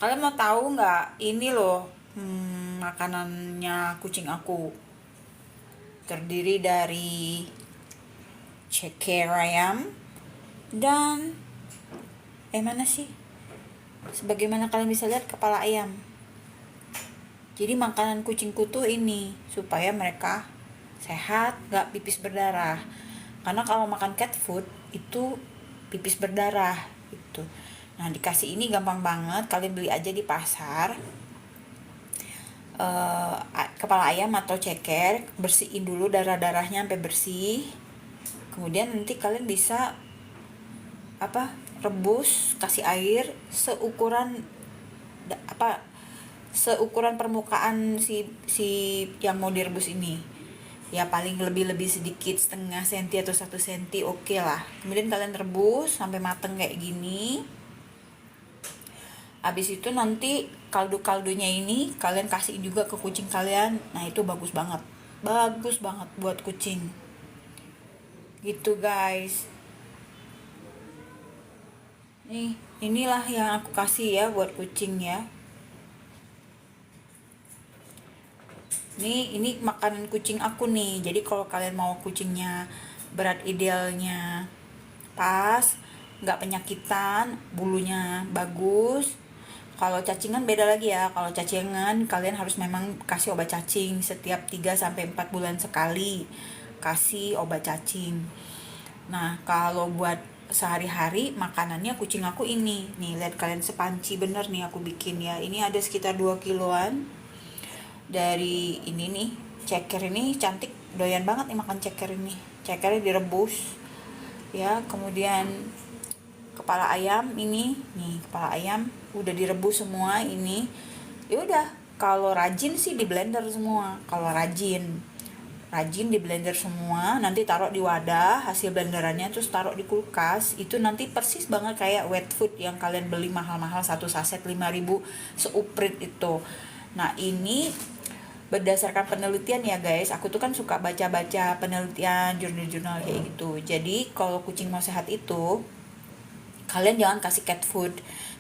Kalian mau tahu nggak? Ini loh, makanannya kucing aku. Terdiri dari ceker ayam dan mana sih? Sebagaimana kalian bisa lihat, kepala ayam. Jadi makanan kucingku tuh ini supaya mereka sehat, nggak pipis berdarah. Karena kalau makan cat food itu pipis berdarah itu. Nah, dikasih ini gampang banget, kalian beli aja di pasar. Kepala ayam atau ceker, bersihin dulu darah-darahnya sampai bersih. Kemudian nanti kalian bisa rebus, kasih air apa seukuran permukaan si yang mau direbus ini. Ya paling lebih sedikit, setengah senti atau 1 senti, oke lah. Kemudian kalian rebus sampai mateng kayak gini. Habis itu nanti kaldu-kaldunya ini kalian kasih juga ke kucing kalian. Nah, itu bagus banget. Bagus banget buat kucing. Gitu, guys. Inilah yang aku kasih ya buat kucing ya. Ini makanan kucing aku nih. Jadi kalau kalian mau kucingnya berat idealnya pas, nggak penyakitan, bulunya bagus. Kalau cacingan beda lagi ya. Kalau cacingan kalian harus memang kasih obat cacing setiap 3 sampai 4 bulan sekali. Kasih obat cacing. Nah, kalau buat sehari-hari makanannya kucing aku ini. Nih, lihat kalian, sepanci bener nih aku bikin ya. Ini ada sekitar 2 kiloan dari ini nih. Ceker ini cantik, doyan banget nih makan ceker ini. Cekernya direbus ya. Kemudian kepala ayam ini nih, kepala ayam udah direbus semua ini. Ya udah, kalau rajin sih di blender semua. Kalau rajin di blender semua, nanti taruh di wadah hasil blenderannya, terus taruh di kulkas. Itu nanti persis banget kayak wet food yang kalian beli mahal-mahal, satu saset 5.000 seuprit itu. Nah, ini berdasarkan penelitian ya guys. Aku tuh kan suka baca-baca penelitian, jurnal-jurnal kayak gitu. Jadi kalau kucing mau sehat itu kalian jangan kasih cat food,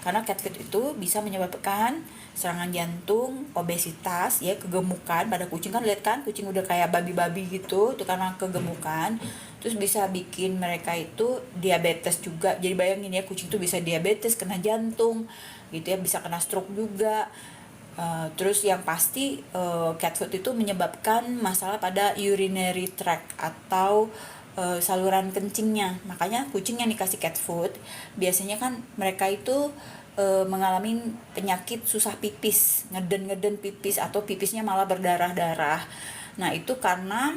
karena cat food itu bisa menyebabkan serangan jantung, obesitas ya, kegemukan pada kucing. Kan lihat kan, kucing udah kayak babi-babi gitu, itu karena kegemukan. Terus bisa bikin mereka itu diabetes juga. Jadi bayangin ya, kucing tuh bisa diabetes, kena jantung gitu ya, bisa kena stroke juga. Terus yang pasti cat food itu menyebabkan masalah pada urinary tract atau saluran kencingnya. Makanya kucing yang dikasih cat food biasanya kan mereka itu mengalami penyakit susah pipis, ngeden pipis, atau pipisnya malah berdarah-darah. Nah, itu karena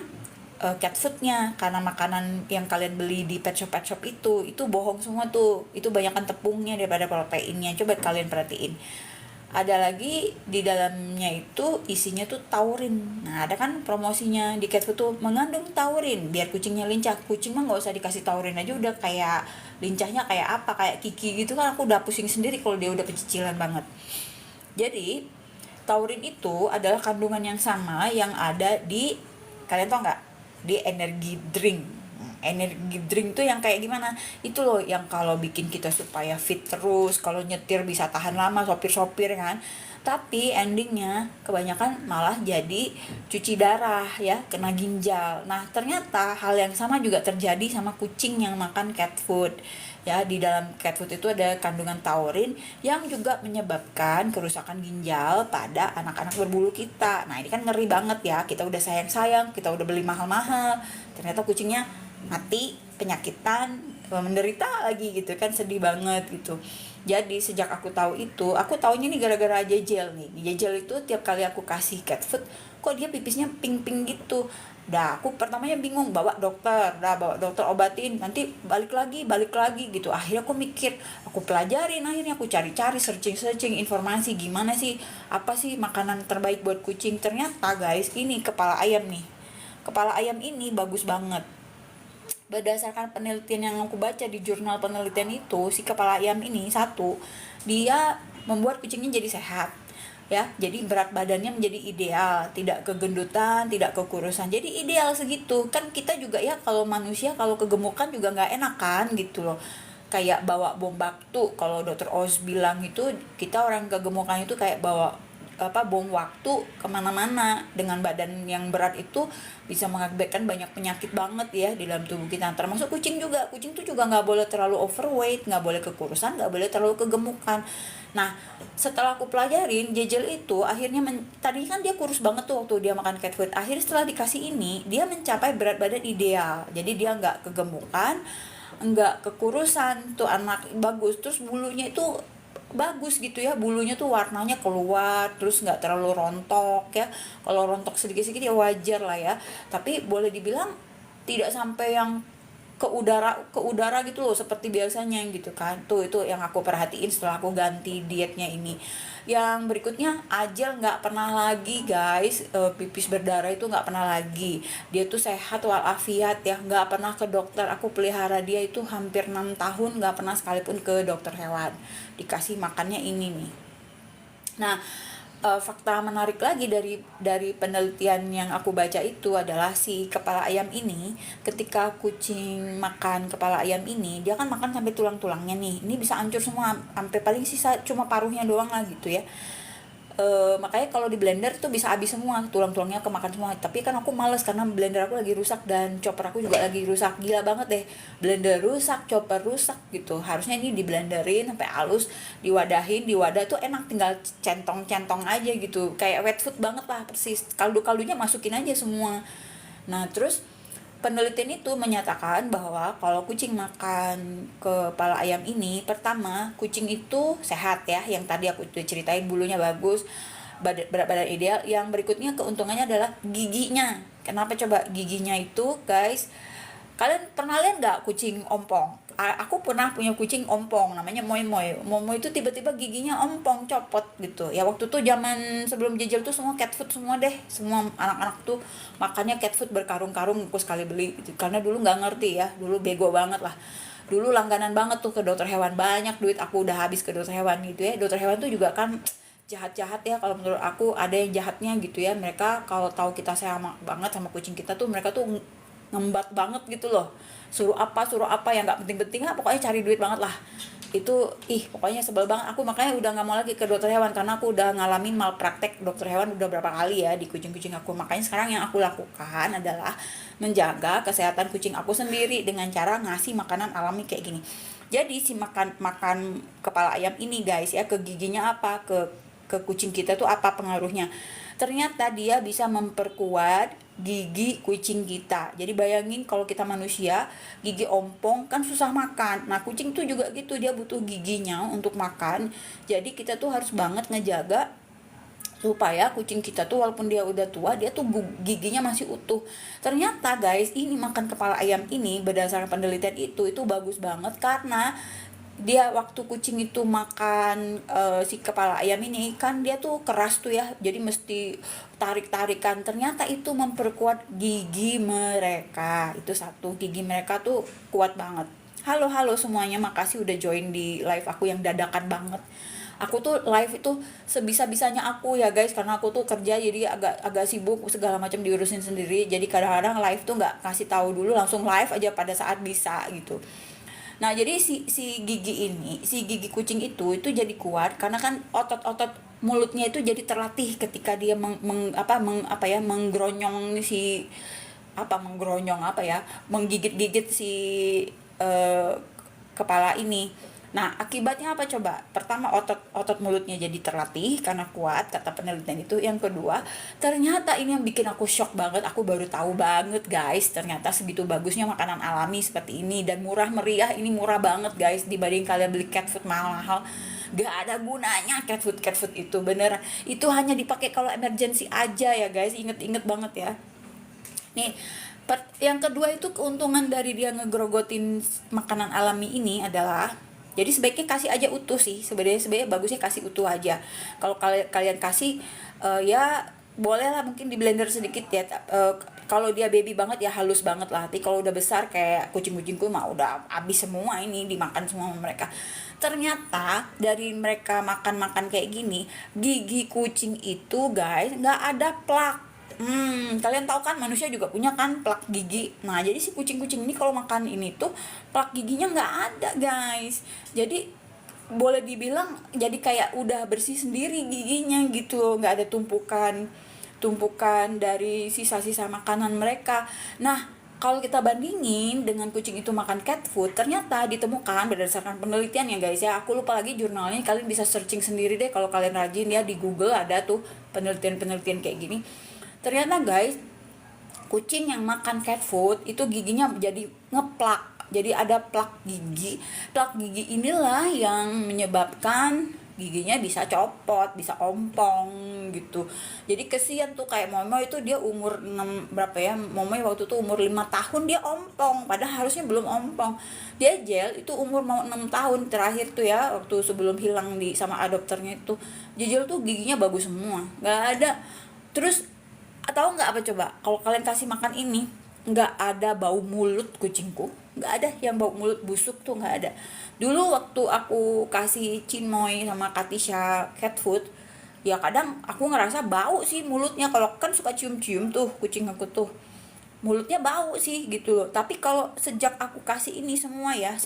cat foodnya, karena makanan yang kalian beli di pet shop itu bohong semua tuh. Itu banyakkan tepungnya daripada proteinnya. Coba kalian perhatiin. Ada lagi di dalamnya itu isinya tuh taurin. Nah, ada kan promosinya di cat food tuh mengandung taurin biar kucingnya lincah. Kucing mah nggak usah dikasih taurin aja udah kayak lincahnya kayak apa, kayak Kiki gitu kan. Aku udah pusing sendiri kalau dia udah pecicilan banget. Jadi taurin itu adalah kandungan yang sama yang ada di, kalian tau nggak, di energi drink. Energi drink tuh yang kayak gimana, itu loh yang kalau bikin kita supaya fit terus, kalau nyetir bisa tahan lama, sopir-sopir kan. Tapi endingnya kebanyakan malah jadi cuci darah ya, kena ginjal. Nah, ternyata hal yang sama juga terjadi sama kucing yang makan cat food ya. Di dalam cat food itu ada kandungan taurin yang juga menyebabkan kerusakan ginjal pada anak-anak berbulu kita. Nah, ini kan ngeri banget ya, kita udah sayang-sayang, kita udah beli mahal-mahal, ternyata kucingnya mati, penyakitan, menderita lagi gitu kan, sedih banget gitu. Jadi sejak aku tahu itu, aku taunya nih gara-gara Jejel nih. Jejel itu tiap kali aku kasih cat food, kok dia pipisnya pink-pink gitu. Dah aku pertamanya bingung, bawa dokter obatin, nanti balik lagi gitu. Akhirnya aku mikir, aku pelajarin, akhirnya aku cari-cari, searching informasi gimana sih, apa sih makanan terbaik buat kucing. Ternyata guys, ini kepala ayam nih. Kepala ayam ini bagus banget. Berdasarkan penelitian yang aku baca di jurnal penelitian itu, si kepala ayam ini satu, dia membuat kucingnya jadi sehat ya. Jadi berat badannya menjadi ideal, tidak kegendutan, tidak kekurusan, jadi ideal segitu kan. Kita juga ya, kalau manusia kalau kegemukan juga nggak enak kan gitu loh. kayak bawa bom waktu. Kalau dokter Oz bilang itu kita orang kegemukan itu kayak bawa bom waktu kemana-mana. Dengan badan yang berat itu bisa mengakibatkan banyak penyakit banget ya di dalam tubuh kita, termasuk kucing juga. Kucing tuh juga nggak boleh terlalu overweight, nggak boleh kekurusan, nggak boleh terlalu kegemukan. Nah, setelah aku pelajarin Jejel itu akhirnya tadi kan dia kurus banget tuh waktu dia makan cat food. Akhirnya setelah dikasih ini dia mencapai berat badan ideal, jadi dia nggak kegemukan, nggak kekurusan tuh, anak bagus. Terus bulunya itu bagus gitu ya, bulunya tuh warnanya keluar, terus nggak terlalu rontok ya. Kalau rontok sedikit-sedikit ya wajar lah ya, tapi boleh dibilang tidak sampai yang ke udara gitu loh seperti biasanya gitu kan. Tuh itu yang aku perhatiin setelah aku ganti dietnya ini. Yang berikutnya, Ajel nggak pernah lagi guys pipis berdarah, itu nggak pernah lagi. Dia tuh sehat walafiat ya, nggak pernah ke dokter. Aku pelihara dia itu hampir 6 tahun nggak pernah sekalipun ke dokter hewan. Dikasih makannya ini nih. Nah, fakta menarik lagi dari penelitian yang aku baca itu adalah si kepala ayam ini, ketika kucing makan kepala ayam ini, dia kan makan sampai tulang-tulangnya nih. Ini bisa hancur semua, sampai paling sisa cuma paruhnya doang lah gitu ya. Makanya kalau di blender tuh bisa habis semua, tulang-tulangnya kemakan semua. Tapi kan aku males karena blender aku lagi rusak dan chopper aku juga lagi rusak. Gila banget deh, blender rusak, chopper rusak gitu. Harusnya ini di blenderin sampai halus, diwadahin, di wadah tuh enak, tinggal centong-centong aja gitu, kayak wet food banget lah persis. Kaldu-kaldunya masukin aja semua. Nah terus penelitian itu menyatakan bahwa kalau kucing makan kepala ayam ini, pertama kucing itu sehat ya, yang tadi aku udah ceritain, bulunya bagus, berat badan ideal. Yang berikutnya keuntungannya adalah giginya. Kenapa coba giginya itu guys? Kalian pernah lihat nggak kucing ompong? Aku pernah punya kucing ompong namanya Moy Moy. Moy Moy itu tiba-tiba giginya ompong, copot gitu. Ya waktu tuh zaman sebelum Jejel tuh semua cat food semua deh. Semua anak-anak tuh makannya cat food berkarung-karung, aku sekali beli gitu. Karena dulu nggak ngerti ya, dulu bego banget lah. Dulu langganan banget tuh ke dokter hewan, banyak duit aku udah habis ke dokter hewan gitu ya. Dokter hewan tuh juga kan jahat-jahat ya, kalau menurut aku ada yang jahatnya gitu ya. Mereka kalau tahu kita sayang banget sama kucing kita tuh, mereka tuh ngembat banget gitu loh, suruh apa yang nggak penting-penting lah, pokoknya cari duit banget lah. Itu pokoknya sebel banget aku, makanya udah nggak mau lagi ke dokter hewan karena aku udah ngalamin malpraktek dokter hewan udah berapa kali ya di kucing-kucing aku. Makanya sekarang yang aku lakukan adalah menjaga kesehatan kucing aku sendiri dengan cara ngasih makanan alami kayak gini. Jadi si makan makan kepala ayam ini guys ya, ke giginya apa, ke kucing kita tuh apa pengaruhnya? Ternyata dia bisa memperkuat gigi kucing kita. Jadi bayangin kalau kita manusia gigi ompong kan susah makan. Nah kucing tuh juga gitu, dia butuh giginya untuk makan. Jadi kita tuh harus banget ngejaga supaya kucing kita tuh walaupun dia udah tua, dia tuh giginya masih utuh. Ternyata guys, ini makan kepala ayam ini berdasarkan penelitian itu bagus banget, karena dia waktu kucing itu makan si kepala ayam ini kan dia tuh keras tuh ya, jadi mesti tarik-tarikan. Ternyata itu memperkuat gigi mereka. Itu satu, gigi mereka tuh kuat banget. Halo halo semuanya, makasih udah join di live aku yang dadakan banget. Aku tuh live itu sebisa-bisanya aku ya guys, karena aku tuh kerja jadi agak sibuk, segala macam diurusin sendiri. Jadi kadang-kadang live tuh nggak kasih tahu dulu, langsung live aja pada saat bisa gitu. Nah, jadi si gigi ini, si gigi kucing itu jadi kuat karena kan otot-otot mulutnya itu jadi terlatih ketika dia menggronyong si menggronyong menggigit-gigit si eh, kepala ini. Nah, akibatnya apa coba? Pertama, otot mulutnya jadi terlatih karena kuat, kata penelitian itu. Yang kedua, ternyata ini yang bikin aku shock banget. Aku baru tahu banget, guys. Ternyata segitu bagusnya makanan alami seperti ini dan murah meriah. Ini murah banget, guys, dibanding kalian beli cat food mahal-mahal. Gak ada gunanya cat food itu, beneran. Itu hanya dipakai kalau emergency aja ya, guys. Inget-inget banget ya. Nih, yang kedua itu keuntungan dari dia ngegrogotin makanan alami ini adalah, jadi sebaiknya kasih aja utuh sih, sebenarnya bagusnya kasih utuh aja. Kalau kalian kasih ya boleh lah mungkin di blender sedikit ya. Kalau dia baby banget ya halus banget lah. Tapi kalau udah besar kayak kucing-kucingku mah udah habis semua, ini dimakan semua sama mereka. Ternyata dari mereka makan-makan kayak gini, gigi kucing itu guys nggak ada plak. Kalian tahu kan manusia juga punya kan plak gigi. Nah, jadi si kucing-kucing ini kalau makan ini tuh plak giginya nggak ada, guys. Jadi boleh dibilang jadi kayak udah bersih sendiri giginya gitu loh, nggak ada tumpukan dari sisa-sisa makanan mereka. Nah, kalau kita bandingin dengan kucing itu makan cat food, ternyata ditemukan berdasarkan penelitian ya guys ya. Aku lupa lagi jurnalnya, kalian bisa searching sendiri deh kalau kalian rajin ya, di Google ada tuh penelitian-penelitian kayak gini. Ternyata guys, kucing yang makan cat food itu giginya jadi ngeplak. Jadi ada plak gigi. Plak gigi inilah yang menyebabkan giginya bisa copot, bisa ompong gitu. Jadi kesian tuh kayak Momo itu, dia umur 6 berapa ya? Momo waktu itu umur 5 tahun dia ompong, padahal harusnya belum ompong. Dia Jel itu umur mau 6 tahun terakhir tuh ya, waktu sebelum hilang di sama adopternya itu. Jejel tuh giginya bagus semua. Nggak ada. Terus atau nggak apa coba, kalau kalian kasih makan ini nggak ada bau mulut kucingku, nggak ada yang bau mulut busuk tuh, nggak ada. Dulu waktu aku kasih Chinmoy sama Katisha cat food, ya kadang aku ngerasa bau sih mulutnya, kalau kan suka cium-cium tuh kucing aku tuh, mulutnya bau sih gitu loh. Tapi kalau sejak aku kasih ini semua ya,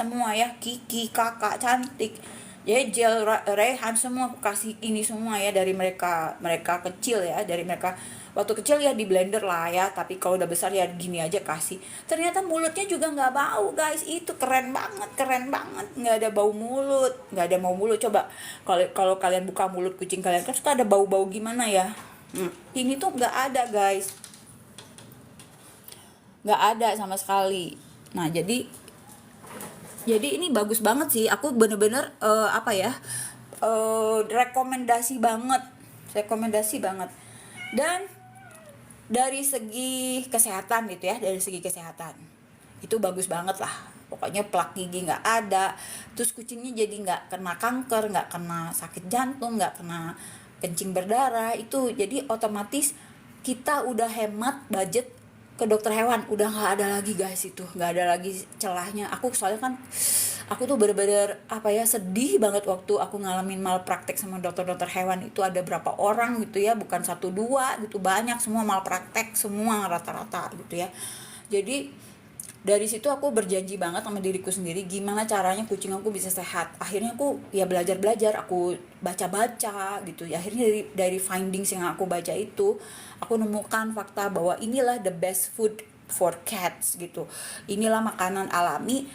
Kiki, Kakak cantik, Jejel, Rehan, semua aku kasih ini semua ya, dari mereka mereka kecil ya, dari mereka waktu kecil ya di blender lah ya, tapi kalau udah besar ya gini aja kasih. Ternyata mulutnya juga nggak bau guys, itu keren banget, nggak ada bau mulut, nggak ada bau mulut. Coba kalau kalau kalian buka mulut kucing kalian kan suka ada bau-bau gimana ya. Ini tuh nggak ada guys, nggak ada sama sekali. Nah, jadi ini bagus banget sih, aku bener-bener apa ya, rekomendasi banget. Dan dari segi kesehatan gitu ya, dari segi kesehatan itu bagus banget lah. Pokoknya plak gigi nggak ada, terus kucingnya jadi nggak kena kanker, nggak kena sakit jantung, nggak kena kencing berdarah. Itu jadi otomatis kita udah hemat budget ke dokter hewan, udah nggak ada lagi guys, itu nggak ada lagi celahnya. Aku soalnya kan aku tuh bener-bener apa ya, sedih banget waktu aku ngalamin malpraktek sama dokter-dokter hewan. Itu ada berapa orang gitu ya, bukan satu dua gitu, banyak, semua malpraktek semua rata-rata gitu ya. Jadi dari situ aku berjanji banget sama diriku sendiri gimana caranya kucing aku bisa sehat. Akhirnya aku ya belajar, aku baca-baca gitu ya. Akhirnya dari findings yang aku baca itu, aku nemukan fakta bahwa inilah the best food for cats gitu. Inilah makanan alami.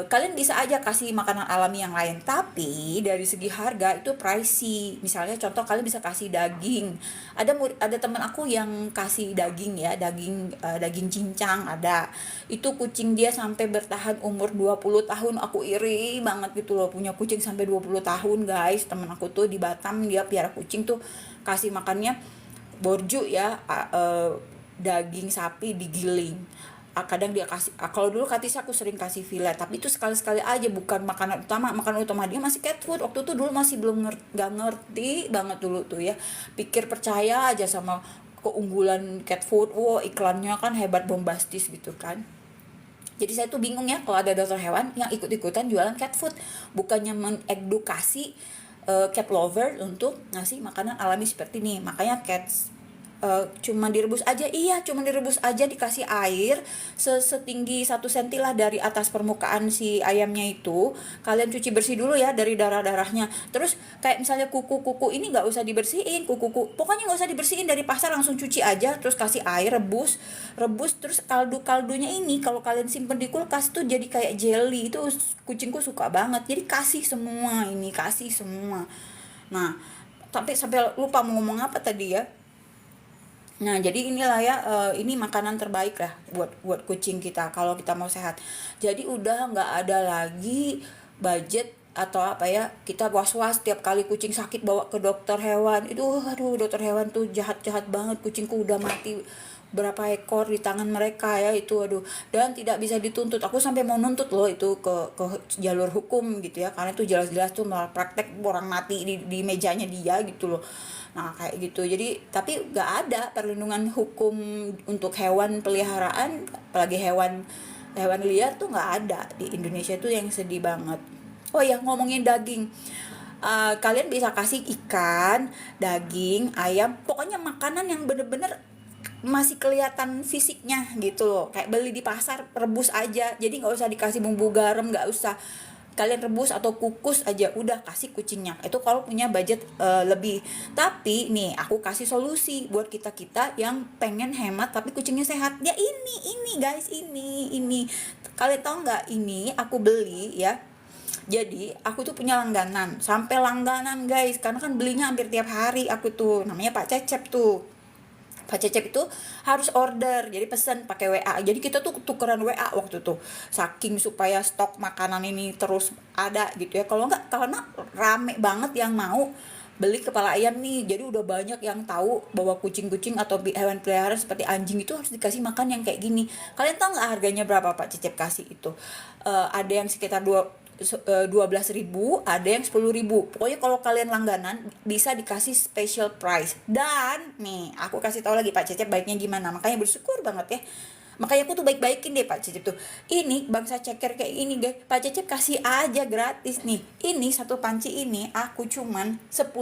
Kalian bisa aja kasih makanan alami yang lain, tapi dari segi harga itu pricey. Misalnya contoh, kalian bisa kasih daging. Ada teman aku yang kasih daging ya, daging cincang ada. Itu kucing dia sampai bertahan umur 20 tahun. Aku iri banget gitu loh punya kucing sampai 20 tahun, guys. Teman aku tuh di Batam, dia piara kucing tuh, kasih makannya borju ya, daging sapi digiling. Kadang dia kasih, kalau dulu Katisha aku sering kasih filet, tapi itu sekali-sekali aja, bukan makanan utama dia masih cat food. Waktu itu dulu masih belum nggak ngerti banget dulu tuh ya, pikir percaya aja sama keunggulan cat food. Wow, iklannya kan hebat, bombastis gitu kan. Jadi saya tuh bingung ya kalau ada dokter hewan yang ikut-ikutan jualan cat food, bukannya mengedukasi cat lover untuk ngasih makanan alami seperti ini. Makanya cuma direbus aja, cuma direbus aja, dikasih air setinggi 1 senti lah dari atas permukaan si ayamnya itu. Kalian cuci bersih dulu ya dari darah-darahnya. Terus kayak misalnya kuku ini nggak usah dibersihin, pokoknya nggak usah dibersihin, dari pasar langsung cuci aja, terus kasih air, rebus. Terus kaldunya ini kalau kalian simpen di kulkas tuh jadi kayak jelly. Itu kucingku suka banget, jadi kasih semua. Nah, sampai lupa mau ngomong apa tadi ya. Nah, jadi inilah ya, ini makanan terbaik lah buat kucing kita kalau kita mau sehat. Jadi udah nggak ada lagi budget atau apa ya, kita was-was tiap kali kucing sakit bawa ke dokter hewan. Itu aduh, dokter hewan tuh jahat banget. Kucingku udah mati berapa ekor di tangan mereka ya itu, aduh. Dan tidak bisa dituntut. Aku sampai mau nuntut loh itu ke jalur hukum gitu ya, karena itu jelas-jelas tuh malpraktek, orang mati di mejanya dia gitu loh. Nah, kayak gitu. Jadi tapi nggak ada perlindungan hukum untuk hewan peliharaan, apalagi hewan liar tuh nggak ada di Indonesia, tuh yang sedih banget. Oh ya, ngomongin daging, Kalian bisa kasih ikan, daging, ayam, pokoknya makanan yang bener-bener masih kelihatan fisiknya gitu loh, kayak beli di pasar, rebus aja, jadi nggak usah dikasih bumbu garam, nggak usah, kalian rebus atau kukus aja udah, kasih kucingnya. Itu kalau punya budget lebih. Tapi nih aku kasih solusi buat kita kita yang pengen hemat tapi kucingnya sehat, ya ini guys, ini kalian tahu nggak, ini aku beli ya. Jadi aku tuh punya langganan, sampai langganan guys, karena kan belinya hampir tiap hari. Aku tuh namanya Pak Cecep tuh. Pak Cecep itu harus order, jadi pesan pakai WA. Jadi kita tuh tukeran WA waktu tuh, saking supaya stok makanan ini terus ada gitu ya. Kalau nggak, karena rame banget yang mau beli kepala ayam nih, jadi udah banyak yang tahu bahwa kucing-kucing atau hewan peliharaan seperti anjing itu harus dikasih makan yang kayak gini. Kalian tahu nggak harganya berapa Pak Cecep kasih itu? Ada yang sekitar 12.000, ada yang 10.000. Pokoknya kalau kalian langganan bisa dikasih special price. Dan nih aku kasih tahu lagi Pak Cecep baiknya gimana, makanya bersyukur banget ya. Makanya aku tuh baik-baikin deh Pak Cecep tuh. Ini bangsa ceker kayak ini guys, Pak Cecep kasih aja gratis nih. Ini satu panci ini aku cuman 10.000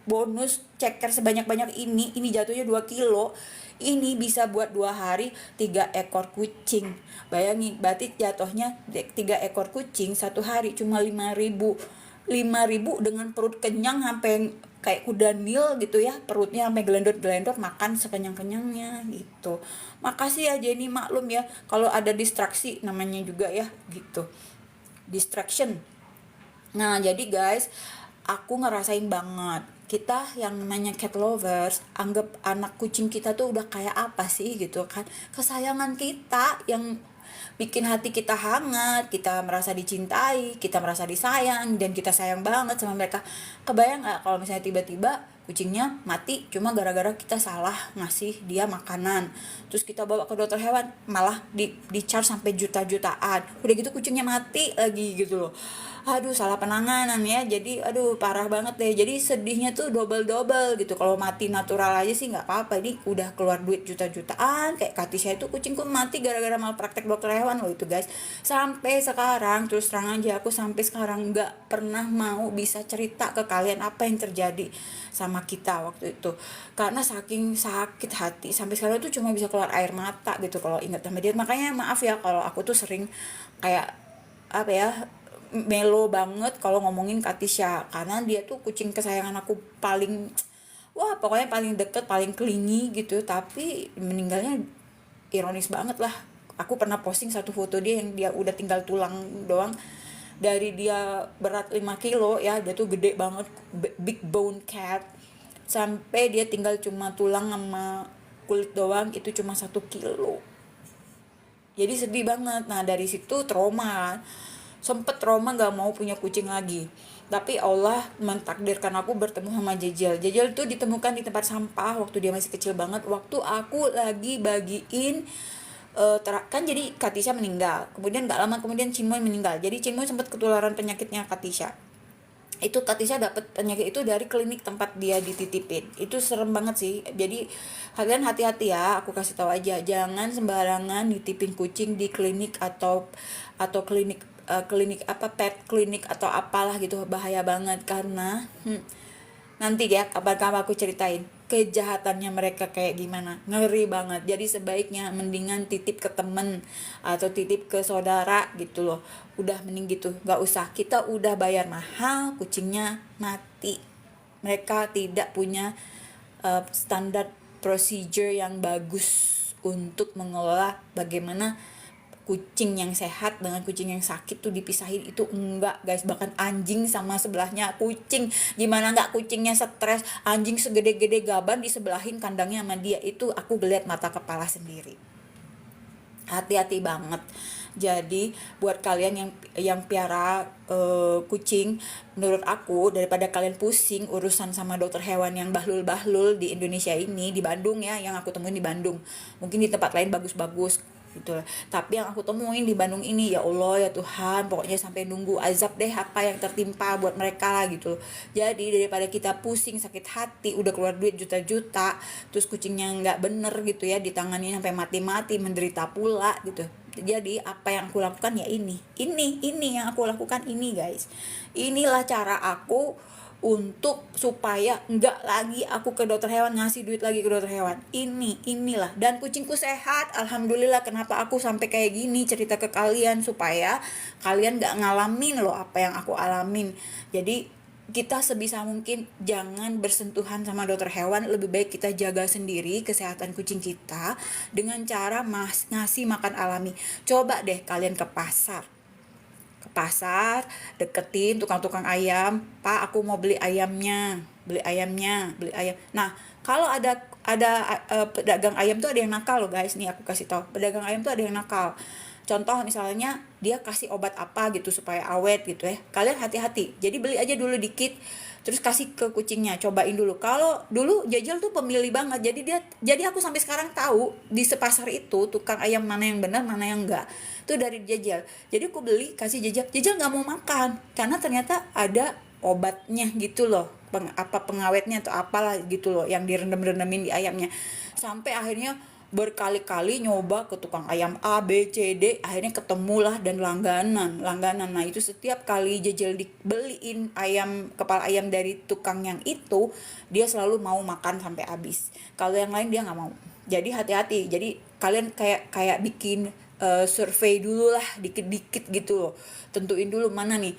bonus ceker sebanyak-banyak ini jatuhnya 2 kilo. Ini bisa buat 2 hari 3 ekor kucing. Bayangin, berarti jatuhnya 3 ekor kucing 1 hari cuma 5.000. 5.000 dengan perut kenyang sampai kayak kuda Nil gitu ya, perutnya sampai gelendot-gelendot, makan sekenyang-kenyangnya gitu. Makasih ya Jenny, maklum ya kalau ada distraksi namanya juga ya gitu. Distraction. Nah, jadi guys, aku ngerasain banget. Kita yang namanya cat lovers, anggap anak kucing kita tuh udah kayak apa sih gitu kan. Kesayangan kita yang bikin hati kita hangat, kita merasa dicintai, kita merasa disayang, dan kita sayang banget sama mereka. Kebayang gak kalau misalnya tiba-tiba kucingnya mati cuma gara-gara kita salah ngasih dia makanan, terus kita bawa ke dokter hewan, malah di charge sampai juta-jutaan, udah gitu kucingnya mati lagi gitu loh. Aduh, salah penanganan ya, jadi aduh parah banget deh. Jadi sedihnya tuh double gitu. Kalau mati natural aja sih nggak apa-apa, ini udah keluar duit juta-jutaan. Kayak Katisha itu kucingku mati gara-gara malpraktek dokter hewan loh itu guys. Sampai sekarang, terus terang aja, aku sampai sekarang nggak pernah mau bisa cerita ke kalian apa yang terjadi sama kita waktu itu, karena saking sakit hati sampai sekarang tuh cuma bisa keluar air mata gitu kalau ingat sama dia. Makanya maaf ya kalau aku tuh sering kayak apa ya, melo banget kalau ngomongin Katisha, karena dia tuh kucing kesayangan aku paling, wah pokoknya paling deket, paling clingy gitu. Tapi meninggalnya ironis banget lah. Aku pernah posting satu foto dia yang dia udah tinggal tulang doang. Dari dia berat 5 kilo ya, dia tuh gede banget, big bone cat, sampai dia tinggal cuma tulang sama kulit doang, itu cuma 1 kilo. Jadi sedih banget. Nah dari situ trauma, sempet trauma gak mau punya kucing lagi. Tapi Allah mentakdirkan aku bertemu sama Jejel. Jejel tuh ditemukan di tempat sampah waktu dia masih kecil banget, waktu aku lagi bagiin kan. Jadi Katisha meninggal, kemudian gak lama kemudian Cimoy meninggal. Jadi Cimoy sempat ketularan penyakitnya Katisha. Itu Katisha dapat penyakit itu dari klinik tempat dia dititipin. Itu serem banget sih. Jadi kalian hati-hati ya, aku kasih tahu aja, jangan sembarangan nitipin kucing di klinik atau klinik apa, pet klinik atau apalah gitu. Bahaya banget karena nanti ya kapan-kapan aku ceritain kejahatannya mereka kayak gimana, ngeri banget. Jadi sebaiknya mendingan titip ke temen atau titip ke saudara gitu loh, udah mending gitu, gak usah kita udah bayar mahal kucingnya mati. Mereka tidak punya standar procedure yang bagus untuk mengelola bagaimana kucing yang sehat dengan kucing yang sakit tuh dipisahin. Itu enggak guys, bahkan anjing sama sebelahnya kucing, gimana enggak kucingnya stres, anjing segede-gede gaban disebelahin kandangnya sama dia, itu aku ngeliat mata kepala sendiri. Hati-hati banget. Jadi buat kalian yang piara kucing, menurut aku daripada kalian pusing urusan sama dokter hewan yang bahlul-bahlul di Indonesia ini, di Bandung ya, yang aku temuin di Bandung, mungkin di tempat lain bagus-bagus, gitu. Tapi yang aku temuin di Bandung ini, ya Allah ya Tuhan, pokoknya sampai nunggu azab deh apa yang tertimpa buat mereka lah gitu. Jadi daripada kita pusing sakit hati udah keluar duit juta-juta terus kucingnya nggak bener gitu ya, ditangani sampai mati-mati menderita pula gitu. Jadi apa yang aku lakukan ya ini yang aku lakukan ini guys. Inilah cara aku untuk supaya enggak lagi aku ke dokter hewan, ngasih duit lagi ke dokter hewan. Inilah, dan kucingku sehat alhamdulillah. Kenapa aku sampai kayak gini cerita ke kalian, supaya kalian enggak ngalamin loh apa yang aku alamin. Jadi kita sebisa mungkin jangan bersentuhan sama dokter hewan, lebih baik kita jaga sendiri kesehatan kucing kita dengan cara ngasih makan alami. Coba deh kalian ke pasar, deketin tukang-tukang ayam, Pak aku mau beli ayam. Nah kalau ada pedagang ayam tuh ada yang nakal loh guys, nih aku kasih tau, pedagang ayam tuh ada yang nakal. Contoh misalnya dia kasih obat apa gitu supaya awet gitu ya, kalian hati-hati, jadi beli aja dulu dikit terus kasih ke kucingnya, cobain dulu. Kalau dulu Jajal tuh pemilih banget, jadi aku sampai sekarang tahu di sepasar itu tukang ayam mana yang benar mana yang enggak, itu dari Jajal. Jadi aku beli kasih Jajal nggak mau makan karena ternyata ada obatnya gitu loh, pengawetnya atau apalah gitu loh yang direndam-rendamin di ayamnya. Sampai akhirnya berkali-kali nyoba ke tukang ayam A, B, C, D, akhirnya ketemulah dan langganan. Nah itu setiap kali Jajal dibeliin kepala ayam dari tukang yang itu, dia selalu mau makan sampai habis. Kalau yang lain dia nggak mau. Jadi hati-hati. Jadi kalian kayak bikin survei dulu lah dikit-dikit gitu loh. Tentuin dulu mana nih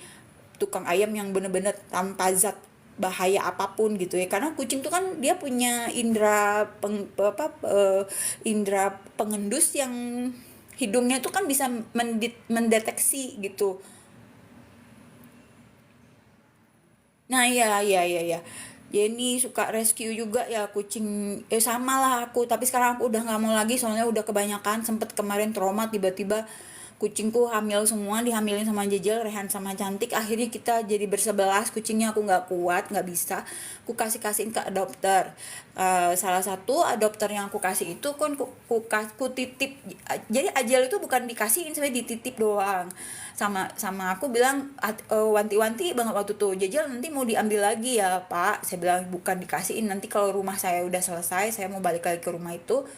tukang ayam yang bener-bener tanpa zat bahaya apapun gitu ya, karena kucing tuh kan dia punya indera pengendus yang hidungnya tuh kan bisa mendeteksi gitu. Nah iya, Jenny suka rescue juga ya kucing, sama lah aku, tapi sekarang aku udah nggak mau lagi soalnya udah kebanyakan. Sempet kemarin trauma, tiba-tiba kucingku hamil semua, dihamilin sama Jejel, Rehan sama Cantik. Akhirnya kita jadi bersebelas, kucingnya aku nggak kuat, nggak bisa, aku kasihin ke adopter. Salah satu adopter yang aku kasih itu kan ku titip. Jadi Ajel itu bukan dikasihin, saya dititip doang. Sama aku bilang wanti-wanti banget waktu tuh, Jejel nanti mau diambil lagi ya Pak, saya bilang bukan dikasihin, nanti kalau rumah saya udah selesai, saya mau balik lagi ke rumah itu,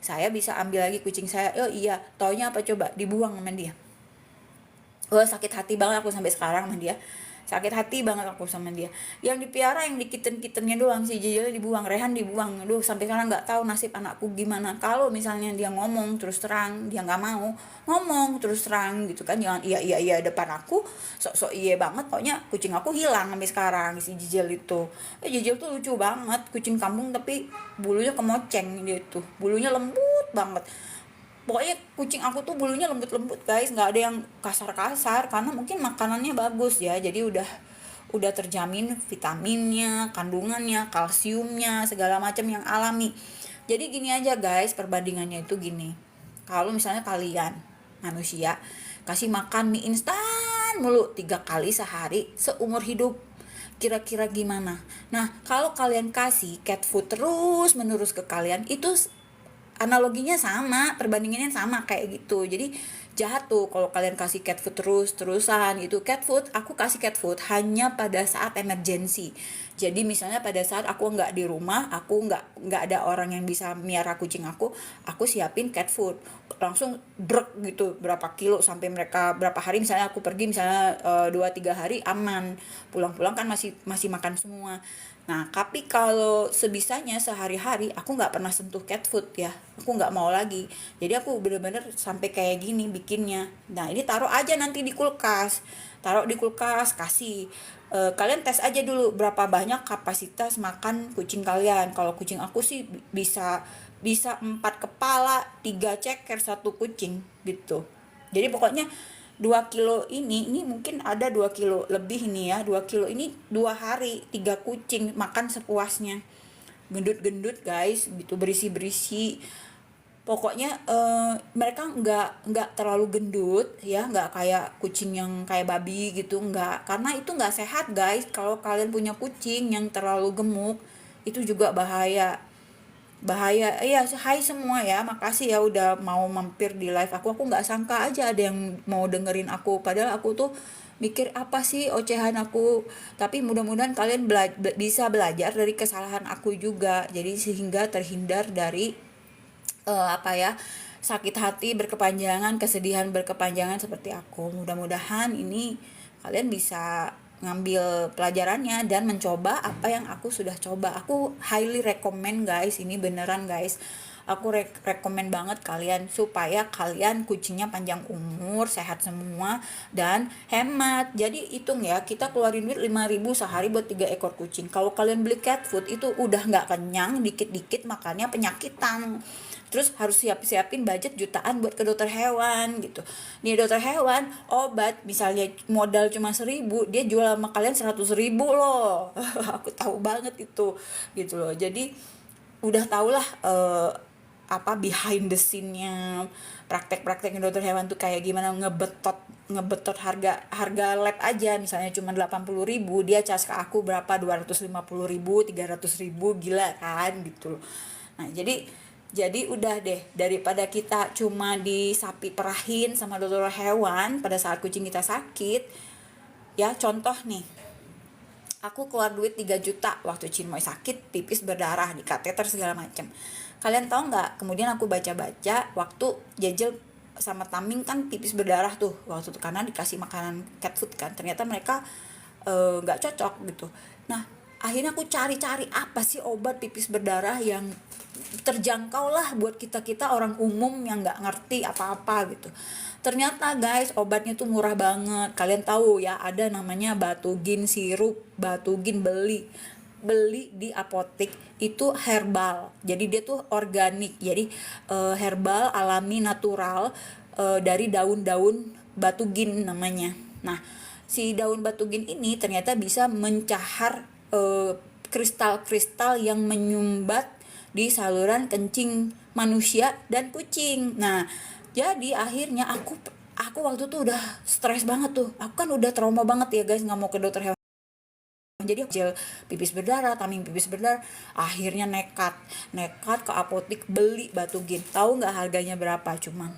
saya bisa ambil lagi kucing saya. Oh iya, taunya apa coba, dibuang sama dia. Wah sakit hati banget aku sampai sekarang sama dia, sakit hati banget aku sama dia. Yang dipiara yang dikiten-kitennya doang, si Jejel dibuang, Rehan dibuang. Aduh sampai sekarang nggak tahu nasib anakku gimana. Kalau misalnya dia ngomong terus terang, dia nggak mau ngomong terus terang gitu kan, jangan iya depan aku sok-sok iya banget. Pokoknya kucing aku hilang sampai sekarang si Jejel itu. Jejel tuh lucu banget, kucing kampung tapi bulunya kemoceng, dia tuh bulunya lembut banget. Pokoknya kucing aku tuh bulunya lembut-lembut guys, nggak ada yang kasar-kasar, karena mungkin makanannya bagus ya, jadi udah terjamin vitaminnya, kandungannya, kalsiumnya, segala macam yang alami. Jadi gini aja guys, perbandingannya itu gini, kalau misalnya kalian manusia kasih makan mie instan mulu 3 kali sehari seumur hidup, kira-kira gimana? Nah kalau kalian kasih cat food terus menerus ke kalian, itu analoginya sama, perbandingannya sama kayak gitu. Jadi jahat tuh kalau kalian kasih cat food terus-terusan gitu. Cat food, aku kasih cat food hanya pada saat emergency. Jadi misalnya pada saat aku nggak di rumah, aku nggak ada orang yang bisa miara kucing aku siapin cat food langsung brek gitu, berapa kilo sampai mereka berapa hari, misalnya aku pergi misalnya 2-3 hari aman, pulang-pulang kan masih makan semua. Nah tapi kalau sebisanya sehari-hari aku nggak pernah sentuh cat food ya, aku nggak mau lagi. Jadi aku bener-bener sampai kayak gini bikinnya. Nah ini taruh aja nanti di kulkas, kasih. Kalian tes aja dulu berapa banyak kapasitas makan kucing kalian. Kalau kucing aku sih bisa 4 kepala, 3 ceker satu kucing gitu. Jadi pokoknya 2 kilo ini mungkin ada 2 kilo lebih nih ya, 2 kilo ini 2 hari 3 kucing makan sepuasnya, gendut-gendut guys gitu, berisi-berisi. Pokoknya mereka nggak terlalu gendut ya, nggak kayak kucing yang kayak babi gitu, nggak, karena itu nggak sehat guys. Kalau kalian punya kucing yang terlalu gemuk itu juga bahaya. bahaya. Iya, hai semua ya, makasih ya udah mau mampir di live aku nggak sangka aja ada yang mau dengerin aku, padahal aku tuh mikir apa sih ocehan aku. Tapi mudah-mudahan kalian bisa belajar dari kesalahan aku juga, jadi sehingga terhindar dari apa ya, sakit hati berkepanjangan, kesedihan berkepanjangan seperti aku. Mudah-mudahan ini kalian bisa ngambil pelajarannya dan mencoba apa yang aku sudah coba. Aku highly recommend guys, ini beneran guys. Aku rekomend banget kalian supaya kalian kucingnya panjang umur, sehat semua dan hemat. Jadi hitung ya, kita keluarin duit 5.000 sehari buat 3 ekor kucing. Kalau kalian beli cat food itu udah nggak kenyang, dikit-dikit makannya penyakitan. Terus harus siapin budget jutaan buat ke dokter hewan gitu. Nih dokter hewan obat misalnya modal cuma 1.000, dia jual sama kalian 100.000 loh. Aku tahu banget itu gitu loh. Jadi udah tau lah apa behind the scene-nya praktek-prakteknya dokter hewan tuh kayak gimana, ngebetot harga harga lab aja misalnya cuma 80.000, dia cas ke aku berapa, 250.000, 300.000, gila kan gitu loh. Nah jadi udah deh, daripada kita cuma disapi perahin sama dokter hewan pada saat kucing kita sakit. Ya contoh nih, aku keluar duit 3 juta waktu Chinmoy sakit, pipis berdarah, di kateter segala macam. Kalian tahu nggak? Kemudian aku baca-baca waktu Jejel sama Taming kan pipis berdarah tuh waktu itu karena dikasih makanan cat food kan. Ternyata mereka nggak cocok gitu. Nah akhirnya aku cari-cari apa sih obat pipis berdarah yang terjangkau lah buat kita orang umum yang nggak ngerti apa-apa gitu. Ternyata guys obatnya tuh murah banget. Kalian tahu ya ada namanya Batugin sirup. Batugin beli di apotek itu herbal. Jadi dia tuh organik. Jadi herbal alami natural, dari daun-daun Batugin namanya. Nah si daun Batugin ini ternyata bisa mencahar kristal-kristal yang menyumbat di saluran kencing manusia dan kucing. Nah, jadi akhirnya aku waktu tuh udah stres banget tuh. Aku kan udah trauma banget ya guys, nggak mau ke dokter hewan. Jadi kecil pipis berdarah, Taming pipis berdarah. Akhirnya nekat ke apotek beli Batugin. Tahu nggak harganya berapa? Cuman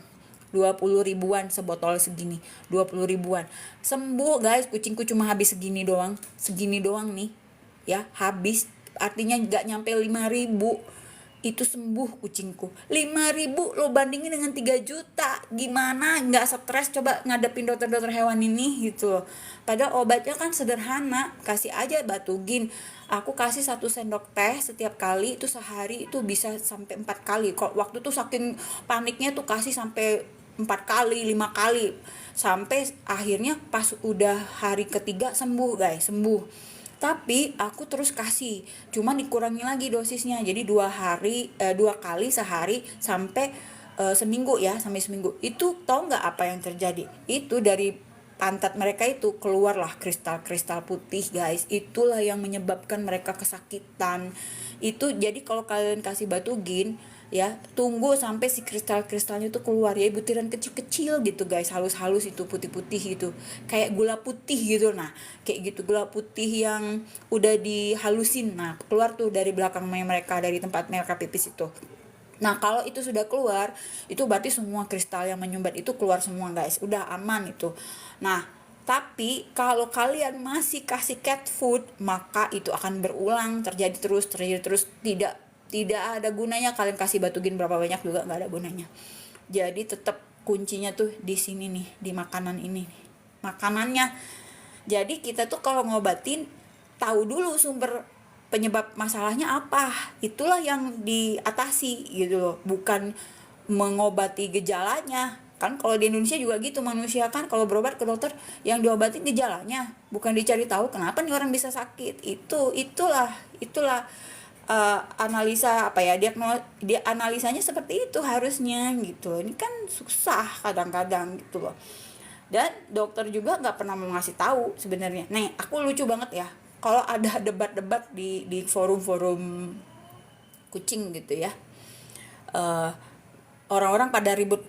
20 ribuan sebotol segini, 20 ribuan. Sembuh guys, kucingku cuma habis segini doang nih. Ya, habis, artinya nggak nyampe 5.000 itu sembuh kucingku. 5.000 lo bandingin dengan 3 juta, gimana nggak stres coba ngadepin dokter-dokter hewan ini gitu loh. Padahal obatnya kan sederhana, kasih aja Batugin. Aku kasih 1 sendok teh setiap kali, itu sehari itu bisa sampai 4 kali. Kok waktu tuh saking paniknya tuh kasih sampai 4 kali 5 kali, sampai akhirnya pas udah hari ketiga sembuh guys, sembuh. Tapi aku terus kasih, cuman dikurangi lagi dosisnya, jadi 2 kali sehari sampai seminggu ya, sampai seminggu. Itu tahu nggak apa yang terjadi? Itu dari pantat mereka itu keluarlah kristal-kristal putih guys. Itulah yang menyebabkan mereka kesakitan. Itu jadi kalau kalian kasih Batugin ya, tunggu sampai si kristal-kristalnya tuh keluar ya, butiran kecil-kecil gitu guys, halus-halus itu putih-putih gitu, kayak gula putih gitu. Nah kayak gitu gula putih yang udah dihalusin, nah keluar tuh dari belakang mereka, dari tempat mereka pipis itu. Nah kalau itu sudah keluar, itu berarti semua kristal yang menyumbat itu keluar semua guys, udah aman itu. Nah tapi kalau kalian masih kasih cat food, maka itu akan berulang, terjadi terus, tidak tidak ada gunanya kalian kasih Batugin berapa banyak juga nggak ada gunanya. Jadi tetap kuncinya tuh di sini nih, di makanan ini, makanannya. Jadi kita tuh kalau ngobatin tahu dulu sumber penyebab masalahnya apa, itulah yang diatasi gitu loh, bukan mengobati gejalanya. Kan kalau di Indonesia juga gitu, manusia kan kalau berobat ke dokter yang diobatin gejalanya, bukan dicari tahu kenapa nih orang bisa sakit. Itulah analisa apa ya, dia analisanya seperti itu harusnya gitu. Ini kan susah kadang-kadang gitu loh. Dan dokter juga nggak pernah mau ngasih tahu sebenarnya. Nih aku lucu banget ya kalau ada debat-debat di forum-forum kucing gitu ya. Eh, Orang-orang pada ribut,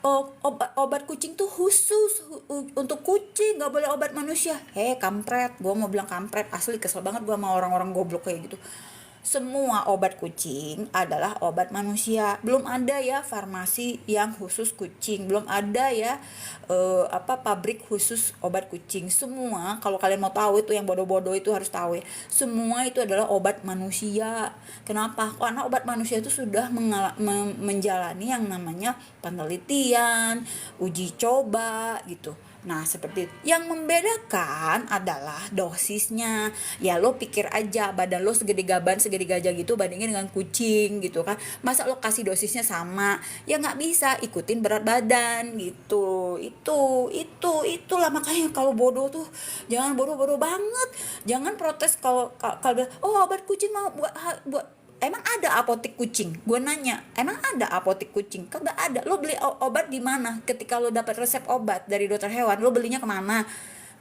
oh obat kucing tuh khusus untuk kucing, nggak boleh obat manusia. Kampret, gue mau bilang kampret, asli kesel banget gue sama orang-orang goblok kayak gitu. semua obat kucing adalah obat manusia. Belum ada ya farmasi yang khusus kucing, belum ada ya pabrik khusus obat kucing. Semua, kalau kalian mau tahu itu, yang bodoh-bodoh itu harus tahu ya, semua itu adalah obat manusia. Kenapa? Karena obat manusia itu sudah menjalani yang namanya penelitian, uji coba gitu. Nah, seperti itu. Yang membedakan adalah dosisnya. Ya lo pikir aja, badan lo segede gaban, segede gajah gitu, bandingin dengan kucing gitu kan. Masa lo kasih dosisnya sama? Ya nggak bisa, ikutin berat badan gitu. Itulah makanya kalau bodoh tuh jangan bodoh-bodoh banget. Jangan protes kalau oh obat kucing mau buat. Emang ada apotek kucing? Gue nanya, emang ada apotek kucing? Kagak ada. Lo beli obat di mana? Ketika lo dapat resep obat dari dokter hewan, lo belinya kemana?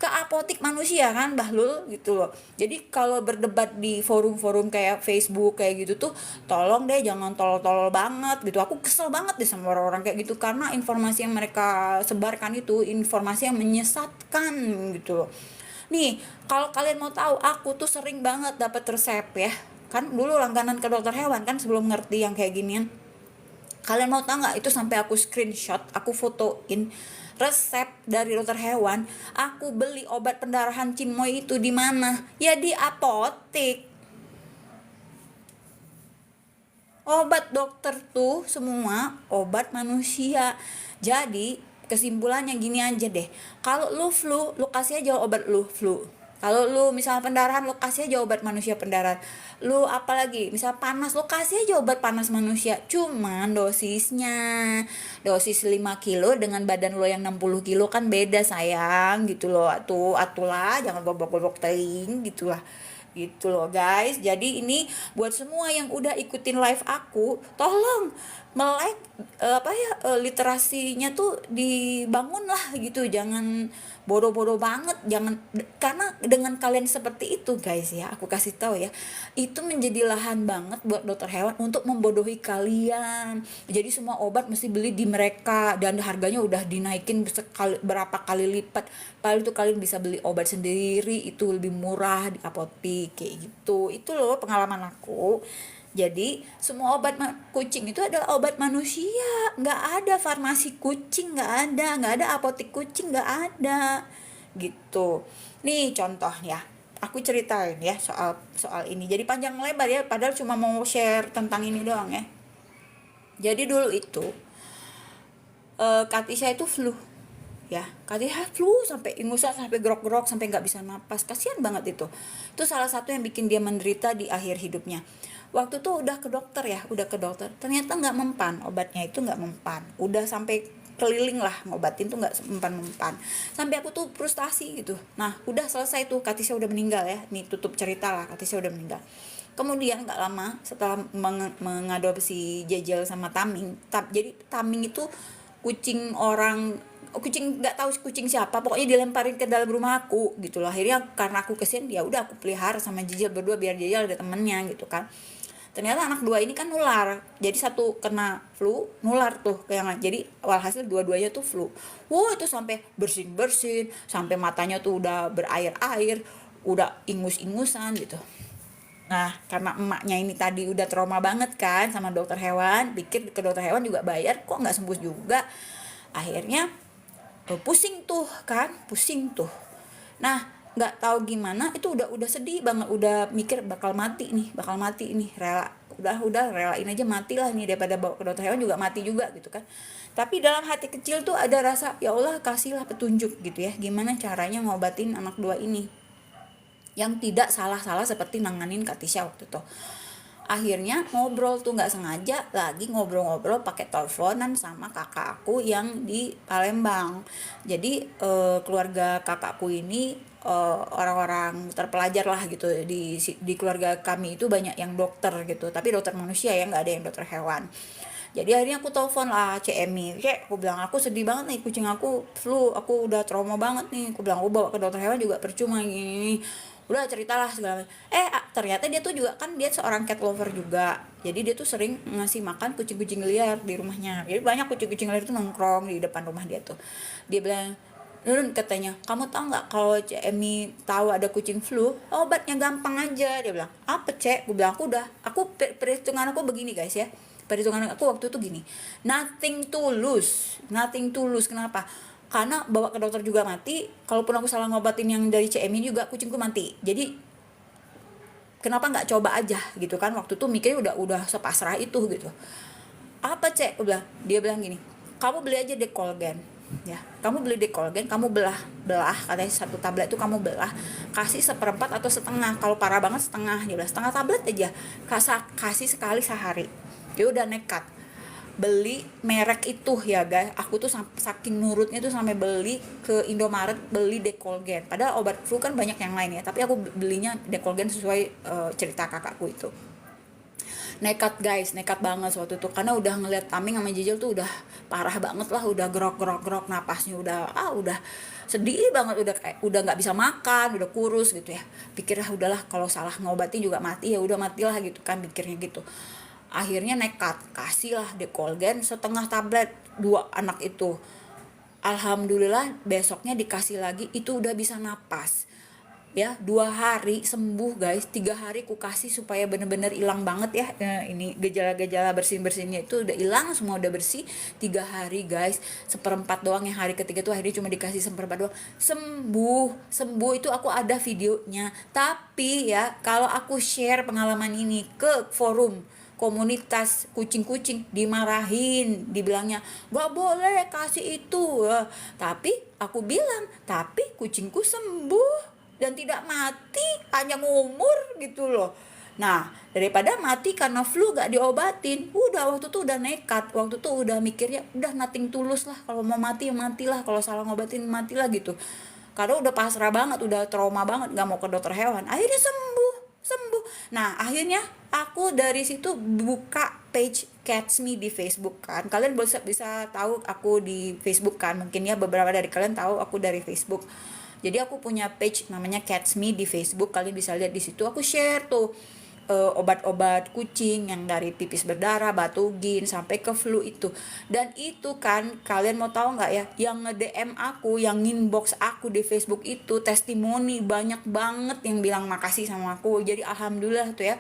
Ke apotek manusia kan, Bahlul gitu loh. Jadi kalau berdebat di forum-forum kayak Facebook kayak gitu tuh, tolong deh jangan tolol-tolol banget gitu. Aku kesel banget deh sama orang-orang kayak gitu, karena informasi yang mereka sebarkan itu informasi yang menyesatkan gitu loh. Nih, kalau kalian mau tahu, aku tuh sering banget dapat resep ya. Kan dulu langganan ke dokter hewan kan sebelum ngerti yang kayak ginian. Kalian mau tahu nggak, itu sampai aku screenshot, aku fotoin resep dari dokter hewan. Aku beli obat pendarahan Cimoy itu di mana? Ya di apotek. Obat dokter tuh semua obat manusia. Jadi kesimpulannya gini aja deh. Kalau lu flu, lu kasih aja obat lu flu. Kalau lu misalnya pendarahan, lu kasih aja obat manusia pendarahan. Lu apalagi misal panas, lu kasih aja obat panas manusia. Cuman dosisnya, dosis 5 kilo dengan badan lo yang 60 kilo kan beda sayang gitu loh. Atulah jangan goblok-goblok teing gitulah, gitu loh guys. Jadi ini buat semua yang udah ikutin live aku, tolong melek literasinya tuh dibangun lah gitu, jangan bodoh-bodoh banget, jangan. Karena dengan kalian seperti itu guys ya, aku kasih tahu ya, itu menjadi lahan banget buat dokter hewan untuk membodohi kalian. Jadi semua obat mesti beli di mereka dan harganya udah dinaikin berapa kali lipat. Padahal itu kalian bisa beli obat sendiri, itu lebih murah di apotek kayak gitu. Itu loh pengalaman aku. Jadi semua obat kucing itu adalah obat manusia, nggak ada farmasi kucing, nggak ada apotek kucing, nggak ada gitu. Nih contoh ya, aku ceritain ya soal ini. Jadi panjang lebar ya, padahal cuma mau share tentang ini doang ya. Jadi dulu itu Katisha itu flu ya, Katisha flu sampai ingusan, sampai grok-grok, sampai nggak bisa napas. Kasihan banget itu salah satu yang bikin dia menderita di akhir hidupnya. Waktu tuh udah ke dokter ya, ternyata nggak mempan, obatnya itu nggak mempan, udah sampai keliling lah ngobatin tuh nggak mempan. Sampai aku tuh frustasi gitu. Nah udah selesai tuh, Katisha udah meninggal ya, nih tutup cerita lah, Katisha udah meninggal. Kemudian nggak lama setelah mengadopsi Jejel sama Taming, jadi Taming itu kucing nggak tahu kucing siapa, pokoknya dilemparin ke dalam rumah aku gitu loh. Akhirnya karena aku kesian, ya udah aku pelihara sama Jejel berdua biar Jejel ada temennya gitu kan. Ternyata anak dua ini kan nular, jadi satu kena flu nular tuh kayak, jadi walhasil dua-duanya tuh flu. Itu sampai bersin sampai matanya tuh udah berair-air, udah ingus-ingusan gitu. Nah, karena emaknya ini tadi udah trauma banget kan sama dokter hewan, pikir ke dokter hewan juga bayar, kok nggak sembuh juga. Akhirnya pusing tuh. Nah, nggak tahu gimana, itu udah sedih banget, udah mikir bakal mati nih, rela. Udah relain aja mati lah nih, daripada bawa ke dokter hewan juga mati juga gitu kan. Tapi dalam hati kecil tuh ada rasa, ya Allah kasihlah petunjuk gitu ya, gimana caranya ngobatin anak dua ini yang tidak salah-salah seperti nanganin Katisha waktu itu. Akhirnya ngobrol tuh, nggak sengaja lagi ngobrol-ngobrol pakai teleponan sama kakak aku yang di Palembang. Jadi keluarga kakakku ini orang-orang terpelajar lah gitu, di keluarga kami itu banyak yang dokter gitu, tapi dokter manusia ya, nggak ada yang dokter hewan. Jadi akhirnya aku telepon lah CMI, aku bilang aku sedih banget nih, kucing aku flu, aku udah trauma banget nih, aku bilang aku bawa ke dokter hewan juga percuma gini. Udah ceritalah segala macam. Ternyata dia tuh juga kan, dia seorang cat lover juga, jadi dia tuh sering ngasih makan kucing-kucing liar di rumahnya. Jadi banyak kucing-kucing liar tuh nongkrong di depan rumah dia tuh. Dia bilang Nun katanya, kamu tahu nggak kalau Cek Emi tahu ada kucing flu, obatnya gampang aja. Dia bilang, apa Cek? Gue bilang, perhitungan aku begini guys ya. Perhitungan aku waktu itu gini, nothing to lose, nothing to lose. Kenapa? Karena bawa ke dokter juga mati. Kalaupun aku salah ngobatin yang dari CMI juga, kucingku mati. Jadi kenapa nggak coba aja gitu kan? Waktu itu mikirnya udah sepasrah itu gitu. Apa Cek? Dia bilang gini, kamu beli aja Decolgen ya, kamu beli Decolgen, kamu belah katanya satu tablet itu kamu belah, kasih seperempat atau setengah, kalau parah banget setengah. Dia bilang setengah tablet aja, kasih sekali sehari. Dia udah nekat beli merek itu ya guys. Aku tuh saking nurutnya tuh sampai beli ke Indomaret, beli Decolgen. Padahal obat flu kan banyak yang lain ya, tapi aku belinya Decolgen sesuai cerita kakakku itu. Nekat guys, nekat banget waktu itu, karena udah ngeliat Taming sama Jijil tuh udah parah banget lah, udah grok napasnya udah sedih banget, udah nggak bisa makan, udah kurus gitu ya. Pikirnya udahlah, kalau salah ngobatin juga mati, ya udah matilah gitu kan, pikirnya gitu. Akhirnya nekat kasih lah Decolgen setengah tablet, 2 anak itu. Alhamdulillah besoknya dikasih lagi, itu udah bisa napas ya. 2 hari sembuh guys, 3 hari ku kasih supaya bener-bener hilang banget ya. Ini gejala-gejala bersin-bersinnya itu udah hilang semua, udah bersih. 3 hari guys, seperempat doang. Yang hari ketiga tuh akhirnya cuma dikasih seperempat doang, sembuh itu. Aku ada videonya, tapi ya kalau aku share pengalaman ini ke forum komunitas kucing-kucing, dimarahin, dibilangnya gak boleh kasih itu. Tapi aku bilang, tapi kucingku sembuh dan tidak mati, panjang umur gitu loh. Nah, daripada mati karena flu gak diobatin, udah waktu tuh udah nekat, waktu tuh udah mikirnya udah nothing tulus lah, kalau mau mati ya matilah, kalau salah ngobatin matilah gitu. Karena udah pasrah banget, udah trauma banget, gak mau ke dokter hewan. Akhirnya sembuh. Nah, akhirnya aku dari situ buka page Cats Me di Facebook kan. Kalian bisa tahu aku di Facebook kan. Mungkin ya beberapa dari kalian tahu aku dari Facebook. Jadi aku punya page namanya Cats Me di Facebook. Kalian bisa lihat di situ aku share tuh obat-obat kucing yang dari pipis berdarah, batugin sampai ke flu itu. Dan itu kan kalian mau tahu nggak ya, yang nge-DM aku, yang inbox aku di Facebook itu testimoni banyak banget yang bilang makasih sama aku. Jadi alhamdulillah tuh ya,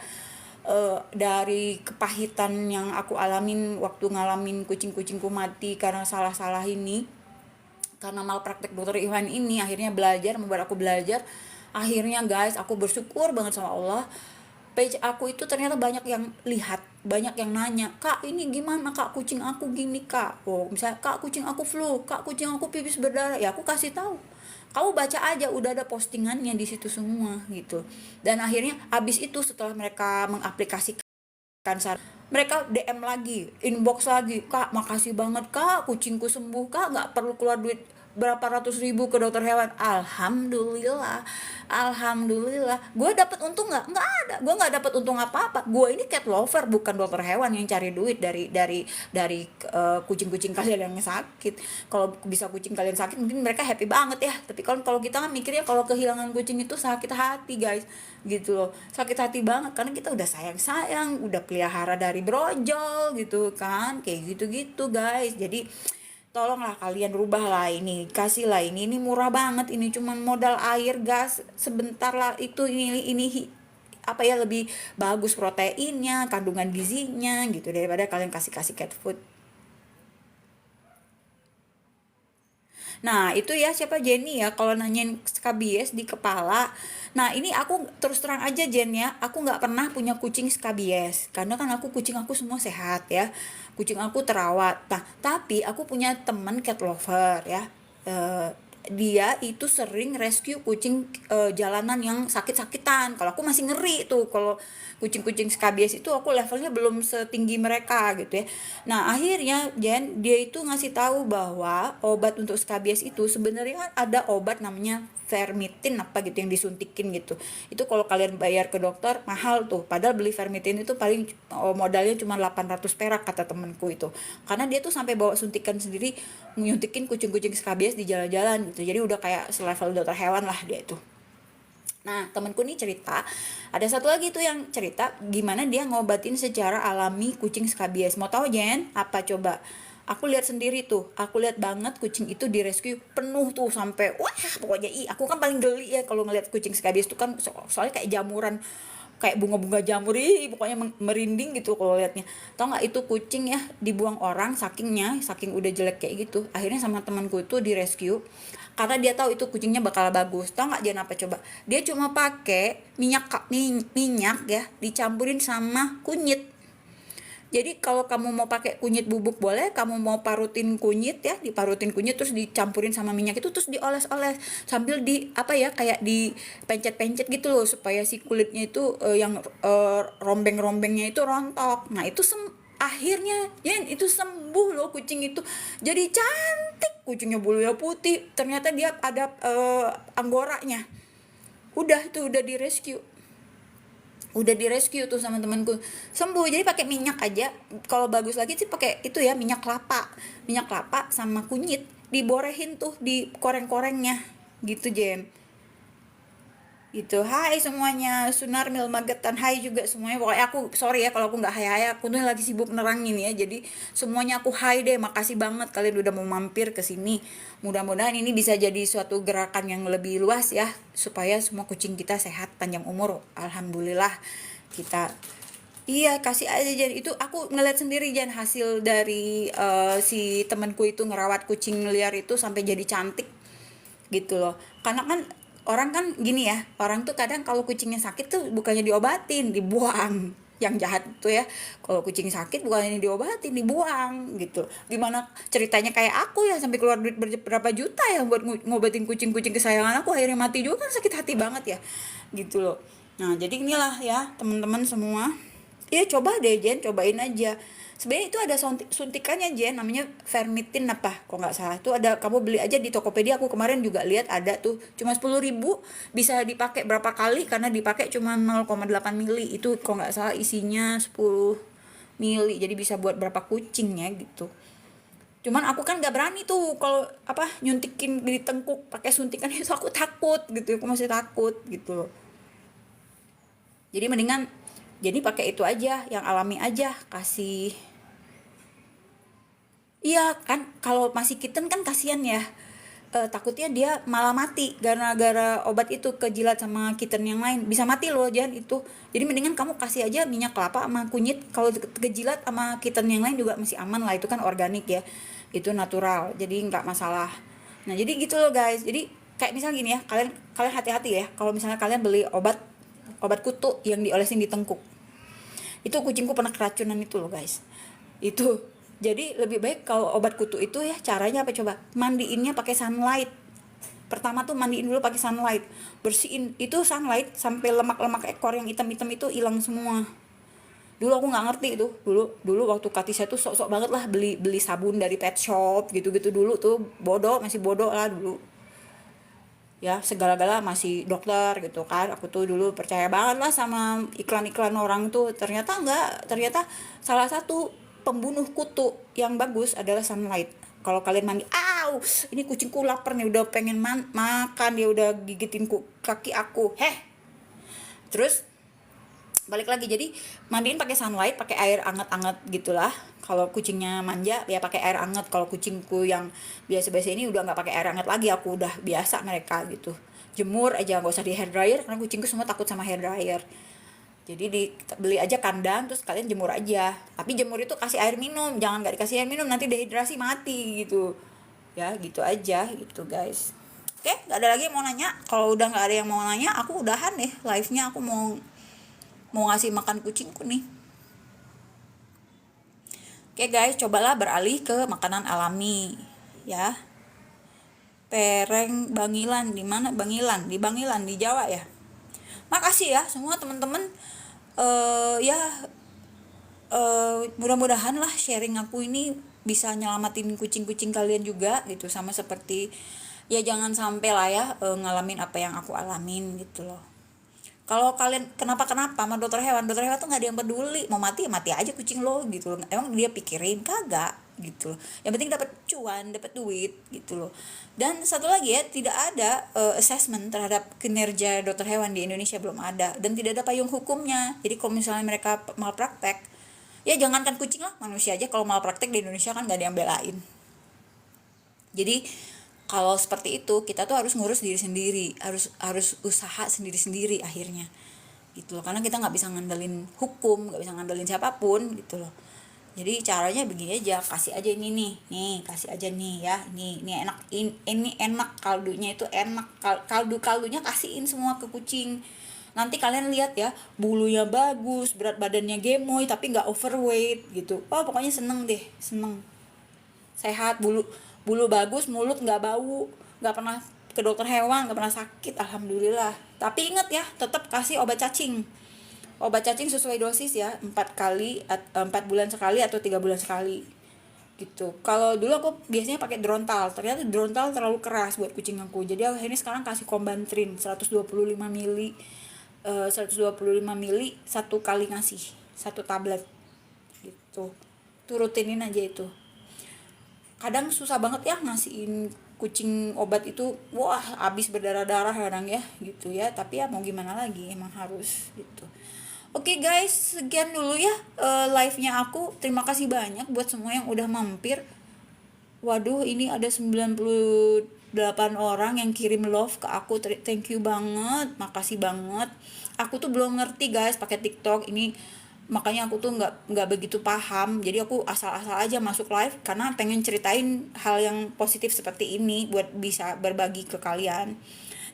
dari kepahitan yang aku alamin waktu ngalamin kucing-kucingku mati karena salah-salah ini, karena malpraktek dokter Iwan ini, akhirnya membuat aku belajar. Akhirnya guys, aku bersyukur banget sama Allah, page aku itu ternyata banyak yang lihat, banyak yang nanya, kak ini gimana kak, kucing aku gini kak. Misalnya kak kucing aku flu, kak kucing aku pipis berdarah, ya aku kasih tahu, kamu baca aja, udah ada postingannya di situ semua gitu. Dan akhirnya abis itu setelah mereka mengaplikasikan, mereka DM lagi, inbox lagi, kak makasih banget kak, kucingku sembuh kak, nggak perlu keluar duit berapa ratus ribu ke dokter hewan. Alhamdulillah. Gue dapet untung nggak ada, gue nggak dapet untung apa gue ini cat lover, bukan dokter hewan yang cari duit dari kucing-kucing kalian yang sakit. Kalau bisa kucing kalian sakit mungkin mereka happy banget ya, tapi kalau kita kan mikirnya kalau kehilangan kucing itu sakit hati guys gitu loh, sakit hati banget karena kita udah sayang udah pelihara dari brojol gitu kan, kayak gitu guys. Jadi tolonglah kalian rubahlah ini, kasihlah ini murah banget, ini cuman modal air, gas sebentar lah itu, ini apa ya, lebih bagus proteinnya, kandungan gizinya gitu, daripada kalian kasih cat food. Nah itu ya, siapa Jenny ya kalau nanyain skabies di kepala. Nah ini aku terus terang aja Jen ya, aku nggak pernah punya kucing skabies karena kan kucing aku semua sehat ya, kucing aku terawat. Nah tapi aku punya temen cat lover ya. Eh, Dia itu sering rescue kucing jalanan yang sakit-sakitan. Kalau aku masih ngeri tuh, kalau kucing-kucing skabies itu aku levelnya belum setinggi mereka gitu ya. Nah akhirnya Jen, dia itu ngasih tahu bahwa obat untuk skabies itu sebenarnya ada obat namanya Vermitin apa gitu yang disuntikin gitu. Itu kalau kalian bayar ke dokter mahal tuh, padahal beli Vermitin itu paling modalnya cuma 800 perak kata temenku itu. Karena dia tuh sampai bawa suntikan sendiri, nyuntikin kucing-kucing skabies di jalan-jalan gitu. Jadi udah kayak selevel dokter hewan lah dia itu. Nah temenku nih cerita, ada satu lagi tuh yang cerita gimana dia ngobatin secara alami kucing skabies. Mau tahu Jen apa coba? Aku lihat sendiri tuh, aku lihat banget kucing itu di rescue penuh tuh sampai wah, pokoknya aku kan paling geli ya kalau ngeliat kucing skabies itu kan, soalnya kayak jamuran, kayak bunga-bunga jamur, pokoknya merinding gitu kalau liatnya. Tau nggak, itu kucing ya dibuang orang, saking udah jelek kayak gitu, akhirnya sama temanku itu di rescue karena dia tahu itu kucingnya bakal bagus. Tau nggak dia apa coba? Dia cuma pakai minyak ya, dicampurin sama kunyit. Jadi kalau kamu mau pakai kunyit bubuk boleh, kamu mau parutin kunyit ya, diparutin kunyit terus dicampurin sama minyak itu terus dioles-oles sambil di apa ya, kayak di pencet-pencet gitu loh supaya si kulitnya itu yang rombeng-rombengnya itu rontok. Nah, itu akhirnya ya itu sembuh loh kucing itu. Jadi cantik kucingnya, bulunya putih. Ternyata dia ada anggoranya. Udah di rescue, tuh sama temanku, sembuh. Jadi pakai minyak aja, kalau bagus lagi sih pakai itu ya, minyak kelapa sama kunyit, diborehin tuh di koreng-korengnya gitu, Jen. Gitu. Hai semuanya, Sunar Mil Magetan, hai juga semuanya. Pokoknya aku sorry ya kalau aku nggak hai, aku tuh lagi sibuk nerangin ya. Jadi semuanya aku hai deh. Makasih banget kalian udah mau mampir ke sini. Mudah-mudahan ini bisa jadi suatu gerakan yang lebih luas ya, supaya semua kucing kita sehat panjang umur. Alhamdulillah kita. Iya, kasih aja Jan. Itu aku ngeliat sendiri Jan, hasil dari si temanku itu ngerawat kucing liar itu sampai jadi cantik gitu loh. Karena kan orang kan gini ya, orang tuh kadang kalau kucingnya sakit tuh bukannya diobatin, dibuang. Yang jahat tuh ya, kalau kucing sakit bukannya diobatin, dibuang gitu. Gimana ceritanya kayak aku ya, sampai keluar duit berapa juta ya buat ngobatin kucing-kucing kesayangan aku, akhirnya mati juga, kan sakit hati banget ya gitu loh. Nah, jadi inilah ya teman-teman semua. Iya, coba deh Jen, cobain aja. Sebenarnya itu ada suntikannya Jen, namanya Vermitin apa, kok nggak salah. Itu ada, kamu beli aja di Tokopedia. Aku kemarin juga lihat ada tuh, cuma 10.000, bisa dipakai berapa kali karena dipakai cuma 0,8 mili. Itu kok nggak salah isinya 10 mili. Jadi bisa buat berapa kucing ya gitu. Cuman aku kan nggak berani tuh kalau apa nyuntikin di tengkuk pakai suntikan itu, aku takut gitu. Aku masih takut gitu loh. Jadi mendingan, jadi pakai itu aja, yang alami aja, kasih. Iya kan, kalau masih kitten kan kasihan ya. Takutnya dia malah mati gara-gara obat itu kejilat sama kitten yang lain. Bisa mati loh jangan itu. Jadi mendingan kamu kasih aja minyak kelapa sama kunyit. Kalau kejilat sama kitten yang lain juga masih aman lah, itu kan organik ya. Itu natural, jadi nggak masalah. Nah, jadi gitu loh guys. Jadi kayak misalnya gini ya, kalian kalian hati-hati ya kalau misalnya kalian beli obat obat kutu yang diolesin di tengkuk. Itu kucingku pernah keracunan itu loh guys. Itu jadi lebih baik kalau obat kutu itu ya, caranya apa coba, mandiinnya pakai sunlight. Pertama tuh mandiin dulu pakai sunlight, bersihin itu sunlight sampai lemak-lemak ekor yang hitam-hitam itu hilang semua. Dulu aku nggak ngerti itu, dulu waktu Katisha tuh sok-sok banget lah beli beli sabun dari pet shop gitu-gitu. Dulu tuh bodoh, masih bodoh lah dulu ya, segala-gala masih dokter gitu kan. Aku tuh dulu percaya banget lah sama iklan-iklan orang tuh. Ternyata enggak, ternyata salah satu pembunuh kutu yang bagus adalah sunlight. Kalau kalian mandi, ini kucingku lapar nih, udah pengen makan, dia udah gigitin kaki aku, terus balik lagi. Jadi mandiin pakai sunlight, pakai air anget-anget gitulah. Kalau kucingnya manja ya pakai air anget. Kalau kucingku yang biasa-biasa ini udah nggak pakai air anget lagi, aku udah biasa mereka gitu. Jemur aja, nggak usah di hair dryer karena kucingku semua takut sama hair dryer. Jadi beli aja kandang terus kalian jemur aja. Tapi jemur itu kasih air minum, jangan nggak dikasih air minum, nanti dehidrasi mati gitu. Ya gitu aja gitu guys. Oke, nggak ada lagi yang mau nanya. Kalau udah nggak ada yang mau nanya, aku udahan deh live-nya. Aku mau ngasih makan kucingku nih. Oke guys, cobalah beralih ke makanan alami ya. Pereng Bangilan, di mana Bangilan? Di Bangilan di Jawa ya. Makasih ya semua teman-teman. Ya mudah-mudahan lah sharing aku ini bisa nyelamatin kucing-kucing kalian juga gitu, sama seperti ya, jangan sampai lah ya ngalamin apa yang aku alamin gitu loh. Kalau kalian kenapa-kenapa sama dokter hewan tuh nggak ada yang peduli. Mau mati ya mati aja kucing lo gitu loh. Emang dia pikirin? Kagak gitu loh. Yang penting dapat cuan, dapat duit gitu loh. Dan satu lagi ya, tidak ada assessment terhadap kinerja dokter hewan di Indonesia, belum ada, dan tidak ada payung hukumnya. Jadi kalau misalnya mereka malpraktek, Ya jangankan kucing lah, manusia aja kalau malpraktek di Indonesia kan nggak ada yang belain. Jadi kalau seperti itu kita tuh harus ngurus diri sendiri, harus usaha sendiri-sendiri akhirnya gitu loh, karena kita nggak bisa ngandelin hukum, nggak bisa ngandelin siapapun gitu loh. Jadi caranya begini aja, kasih aja ini nih kasih aja nih ya, ini enak, ini enak, kaldunya itu enak, kaldunya kasihin semua ke kucing. Nanti kalian lihat ya, bulunya bagus, berat badannya gemoy tapi nggak overweight gitu. Oh pokoknya seneng deh, seneng, sehat, bulu bulu bagus, mulut nggak bau, nggak pernah ke dokter hewan, nggak pernah sakit, alhamdulillah. Tapi ingat ya, tetap kasih obat cacing. Obat cacing sesuai dosis ya, 4 bulan sekali atau 3 bulan sekali gitu. Kalau dulu aku biasanya pakai Drontal, ternyata Drontal terlalu keras buat kucing aku, jadi akhirnya sekarang kasih Combantrin 125 mili, 125 mili satu kali ngasih satu tablet gitu. Turutinin aja itu. Kadang susah banget ya ngasihin kucing obat itu, wah habis berdarah-darah kadang ya gitu ya, tapi ya mau gimana lagi, emang harus gitu. Oke guys, sekian dulu ya live-nya aku. Terima kasih banyak buat semua yang udah mampir. Waduh, ini ada 98 orang yang kirim love ke aku. Thank you banget, makasih banget. Aku tuh belum ngerti guys pakai TikTok ini, makanya aku tuh nggak begitu paham. Jadi aku asal-asal aja masuk live karena pengen ceritain hal yang positif seperti ini buat bisa berbagi ke kalian.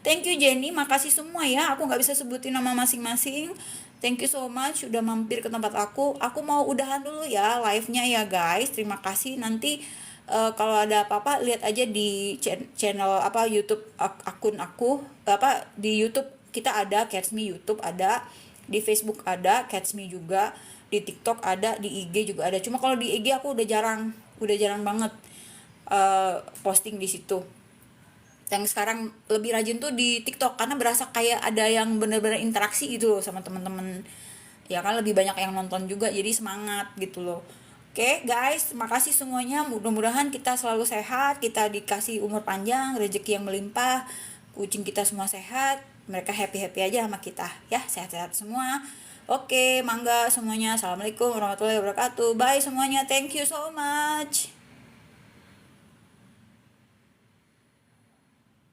Thank you Jenny, makasih semua ya. Aku nggak bisa sebutin nama masing-masing. Thank you so much udah mampir ke tempat aku. Aku mau udahan dulu ya live-nya ya guys. Terima kasih. Nanti kalau ada apa-apa lihat aja di channel apa YouTube akun aku, apa di YouTube kita ada Cats Me YouTube, ada di Facebook ada Cats Me juga, di TikTok ada, di IG juga ada. Cuma kalau di IG aku udah jarang banget posting di situ. Yang sekarang lebih rajin tuh di TikTok karena berasa kayak ada yang bener-bener interaksi gitu loh sama teman-teman. Ya kan lebih banyak yang nonton juga, jadi semangat gitu loh. Oke guys, makasih semuanya. Mudah-mudahan kita selalu sehat, kita dikasih umur panjang, rezeki yang melimpah, kucing kita semua sehat, mereka happy-happy aja sama kita ya, sehat-sehat semua. Oke, mangga semuanya. Assalamualaikum warahmatullahi wabarakatuh. Bye semuanya. Thank you so much.